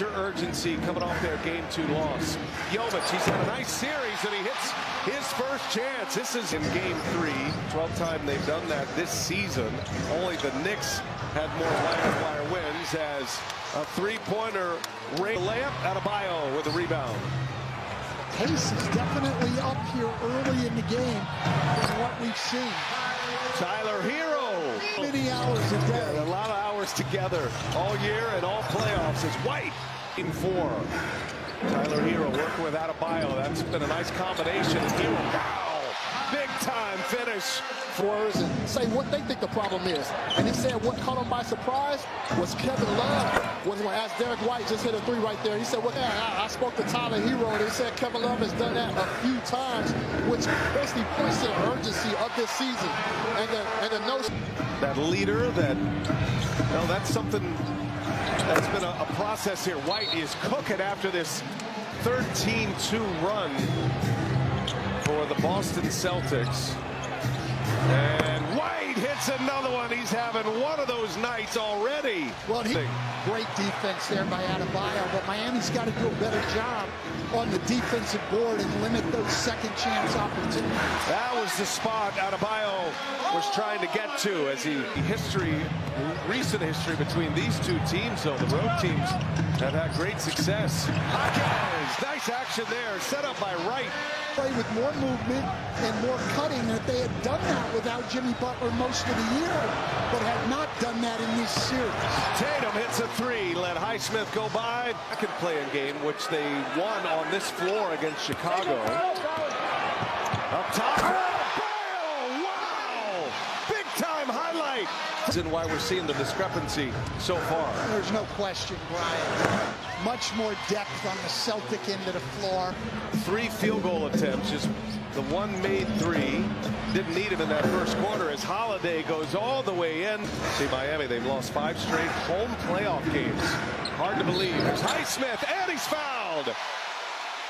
major urgency coming off their Game 2 loss. Jovic, he's had a nice series, and he hits his first chance. This is in Game 3. 12th time they've done that this season. Only the Knicks had more wire wins as a three-pointer layup. Adebayo with a rebound. Pace is definitely up here early in the game than what we've seen. Tyler Hero. Many hours a day. Yeah, a lot of hours together all year and all playoffs is White in 4. Tyler Hero working with Adebayo. That's been a nice combination. Hero, wow, big time finish. And say what they think the problem is. And he said what caught him by surprise was Kevin Love was when asked Derek White just hit a 3 right there. He said, well, yeah, I spoke to Tyler Hero, and they said Kevin Love has done that a few times, which basically points to the urgency of this season. And the notion that leader, that's something that's been a process here. White is cooking after this 13-2 run for the Boston Celtics. And White hits another one. He's having one of those nights already. Well, great defense there by Adebayo, but Miami's got to do a better job on the defensive board and limit those second chance opportunities. That was the spot Adebayo was trying to get to as recent history between these two teams, though. The road teams have had great success. Hawkins, nice action there, set up by Wright. Play with more movement and more cutting. That they had done that without Jimmy Butler most of the year, but had not done that in this series. Tatum hits a 3, let Highsmith go by. Second play-in game, which they won on this floor against Chicago. Up top. Wow! Big time highlight. And why we're seeing the discrepancy so far. There's no question, Brian. Much more depth on the Celtic end of the floor. 3 field goal attempts, just the one made 3. Didn't need him in that first quarter as Holiday goes all the way in. See, Miami, they've lost 5 straight home playoff games. Hard to believe. There's Highsmith, and he's fouled.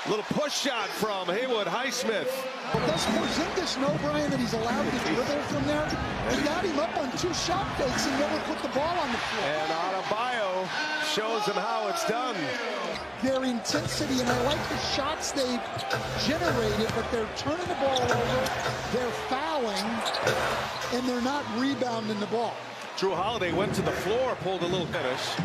Little push shot from Haywood Highsmith. But does Porzingis know, Brian, that he's allowed to dribble from there? He got him up on 2 shot fakes and never put the ball on the floor. And Adebayo shows him how it's done. Their intensity, and I like the shots they've generated, but they're turning the ball over, they're fouling, and they're not rebounding the ball. Drew Holiday went to the floor, pulled a little finish.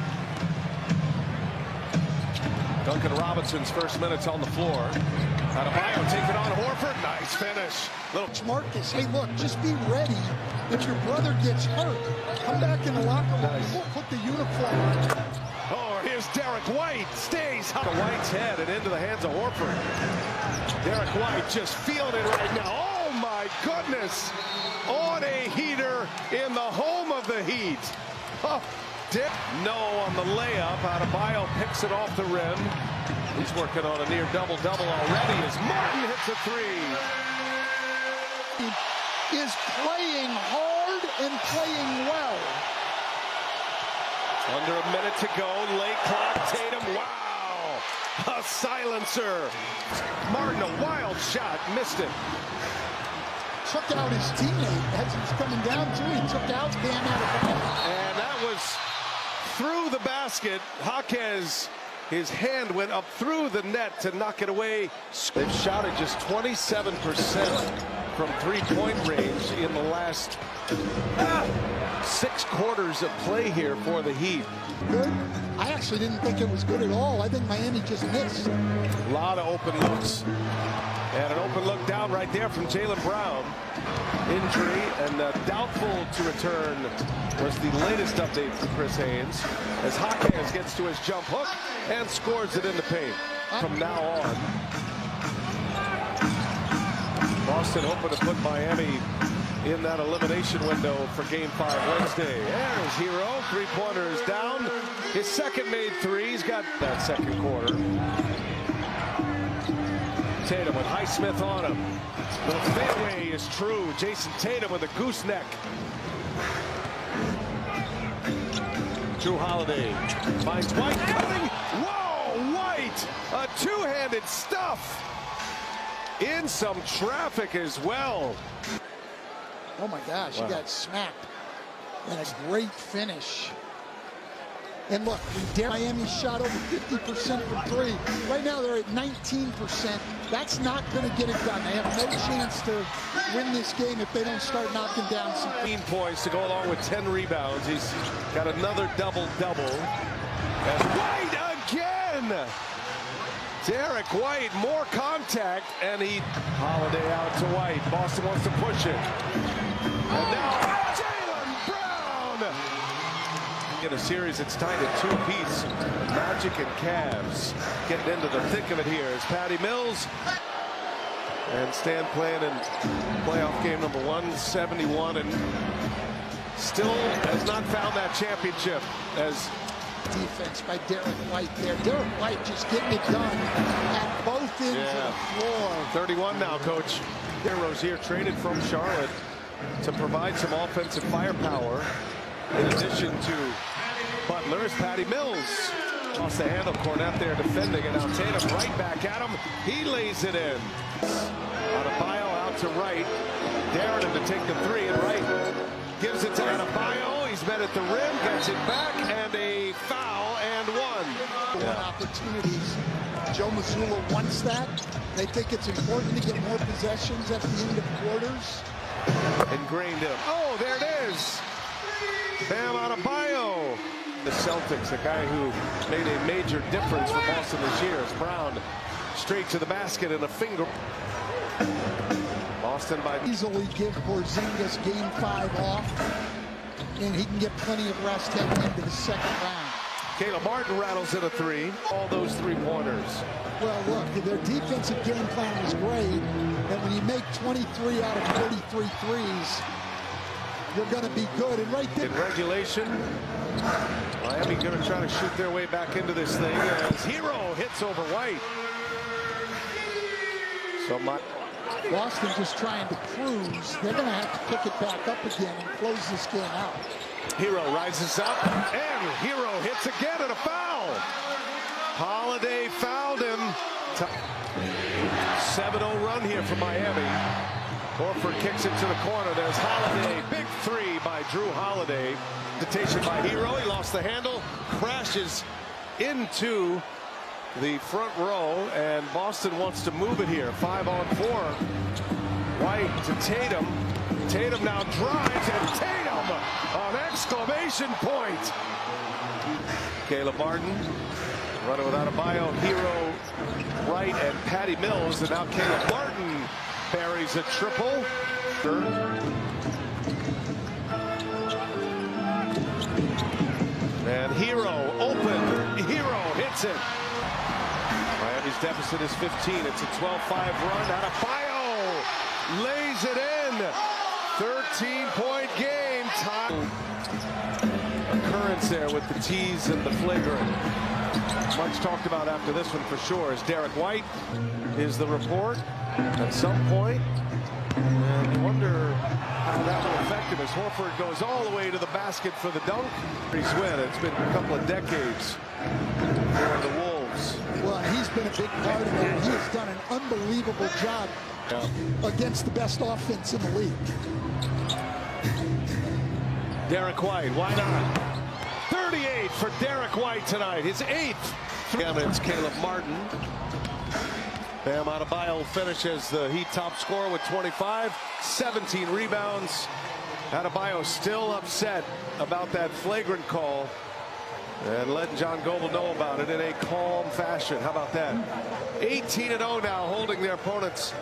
Duncan Robinson's first minutes on the floor. Adebayo take it on Horford. Nice finish. Marcus, hey, look, just be ready. If your brother gets hurt, come back in the locker room. Nice. We'll put the uniform on. Oh, here's Derek White. Stays on White's head and into the hands of Horford. Derek White just feeling it right now. Oh, my goodness. On a heater in the home of the Heat. Oh. No on the layup. Adebayo picks it off the rim. He's working on a near double-double already as Martin hits a 3. He is playing hard and playing well. Under a minute to go. Late clock. Tatum. Wow. A silencer. Martin, a wild shot. Missed it. Took out his teammate as he's coming down to. He took out Bam Adebayo. And that was through the basket. Jaquez, his hand went up through the net to knock it away. They've shot at just 27% from three-point range in the last 6 quarters of play here for the Heat. Good. I actually didn't think it was good at all. I think Miami just missed. A lot of open looks. And an open look down right there from Jaylen Brown. Injury and doubtful to return was the latest update from Chris Haynes as Jaquez gets to his jump hook and scores it in the paint. From now on, Boston hoping to put Miami in that elimination window for Game 5 Wednesday. There's Hero, 3-pointers down. His second made 3. He's got that second quarter. Tatum with Highsmith on him. The fadeaway is true. Jason Tatum with a gooseneck. Drew Holiday finds White cutting. Whoa, White! A two-handed stuff. In some traffic as well. Oh my gosh, wow. He got smacked. And a great finish. And look, Miami shot over 50% from three. Right now they're at 19%. That's not going to get it done. They have no chance to win this game if they don't start knocking down some. 15 points to go along with 10 rebounds. He's got another double-double. As White again! Derek White, more contact, and Holiday out to White. Boston wants to push it. And now Jaylen Brown! In a series, it's tied at 2-piece. Magic and Cavs getting into the thick of it here as Patty Mills and Stan playing in playoff game number 171 and still has not found that championship as defense by Derek White there. Derek White just getting it done at both ends of the floor. 31 now, Coach. Rozier traded from Charlotte to provide some offensive firepower in addition to Butler's Patty Mills. Lost the handle, Cornette there defending, and now Tatum right back at him. He lays it in. Adebayo out to right. Daring him to take the three, and Wright gives it to Adebayo. He's met at the rim, gets it back, and a foul and one. Opportunities. Joe Mazzulla wants that. They think it's important to get more possessions at the end of quarters. Ingrained him. Oh, there it is. Bam Adebayo. The Celtics, a guy who made a major difference for Boston this year, is Brown straight to the basket and a finger. Boston by easily give Porzingis game 5 off, and he can get plenty of rest heading into the second round. Caleb Martin rattles in a three. All those 3-pointers. Well, look, their defensive game plan was great, and when you make 23 out of 33 threes, you're going to be good. And right there in regulation, Miami going to try to shoot their way back into this thing as Hero hits over White. So Boston just trying to cruise. They're going to have to pick it back up again and close this game out. Hero rises up, and Hero hits again and a foul. Holiday fouled him. 7-0 run here for Miami. Horford kicks it to the corner. There's Holiday. Big three by Drew Holiday. Hesitation by Hero. He lost the handle. Crashes into the front row, and Boston wants to move it here. 5-on-4. White to Tatum. Tatum now drives, and Tatum, an exclamation point. Caleb Martin running without a bio. Hero, Wright, and Patty Mills, and now Caleb Martin buries a triple. And Hero open. Hero hits it. Miami's deficit is 15. It's a 12-5 run. Adebayo lays it in. 13-point game. Time. Occurrence there with the tease and the flagrant. Much talked about after this one for sure is Derek White is the report at some point. And you wonder how that will affect him as Horford goes all the way to the basket for the dunk. He's win. It's been a couple of decades for the Wolves. Well, he's been a big part of it. He has done an unbelievable job against the best offense in the league. Derek White, why not? 38 for Derek White tonight, his 8th. And it's Caleb Martin. Bam Adebayo finishes the Heat top scorer with 25, 17 rebounds. Adebayo still upset about that flagrant call and letting John Goble know about it in a calm fashion. How about that? 18-0 now, holding their opponents